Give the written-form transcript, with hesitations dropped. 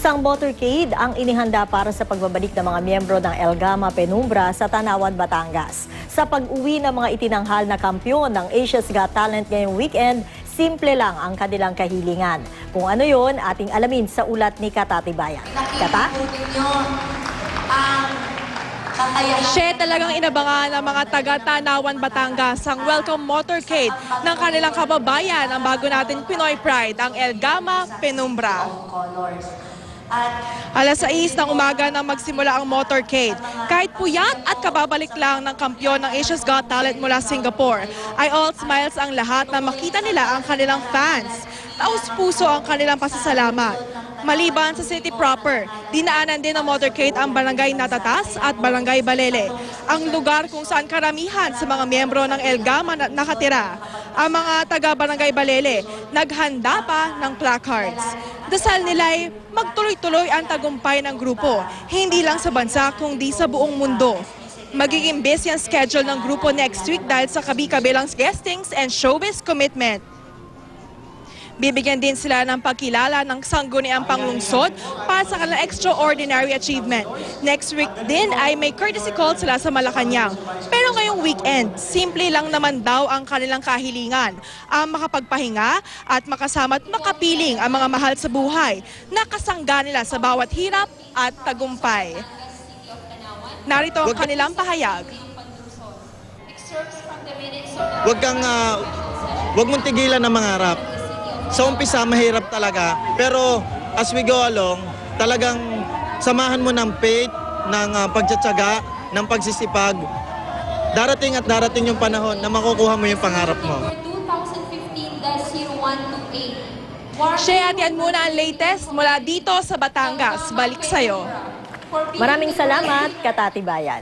Isang motorcade ang inihanda para sa pagbabalik ng mga miyembro ng El Gama Penumbra sa Tanawan, Batangas. Sa pag-uwi ng mga itinanghal na kampyon ng Asia's Got Talent ngayong weekend, simple lang ang kanilang kahilingan. Kung ano yon, ating alamin sa ulat ni Kata Tibayan. Kata? Siya talagang inabangan ng mga taga-Tanawan, Batangas ang welcome motorcade ng kanilang kababayan ang bago natin Pinoy Pride, ang El Gama Penumbra. Alas 6 ng umaga nang magsimula ang motorcade. Kahit puyat at kababalik lang ng kampyon ng Asia's Got Talent mula Singapore, ay all smiles ang lahat na makita nila ang kanilang fans. Taos-puso ang kanilang pasasalamat. Maliban sa city proper, dinaanan din ng motorcade ang Barangay Natatas at Barangay Balele, ang lugar kung saan karamihan sa mga miyembro ng El Gama nakatira. Ang mga taga-Barangay Balele naghanda pa ng placards. Dasal nila ay magtuloy-tuloy ang tagumpay ng grupo, hindi lang sa bansa kundi sa buong mundo. Magiging busy ang schedule ng grupo next week dahil sa kabi-kabilang guestings and showbiz commitment. Bibigyan din sila ng pagkilala ng sangguniang panglungsod para sa kanilang extraordinary achievement. Next week din ay may courtesy call sila sa Malacanang. Pero ngayong weekend, simple lang naman daw ang kanilang kahilingan, ang makapagpahinga at makasama at makapiling ang mga mahal sa buhay na kasangga nila sa bawat hirap at tagumpay. Narito ang kanilang pahayag. Huwag mong tigilan ang mangarap. Sa umpisa, mahirap talaga. Pero as we go along, talagang samahan mo ng faith, ng pagtsatsaga, ng pagsisipag. Darating at darating yung panahon na makukuha mo yung pangarap mo. 2015-0128. Siya at yan muna ang latest mula dito sa Batangas. Balik sa'yo. Maraming salamat, Kata Tibayan.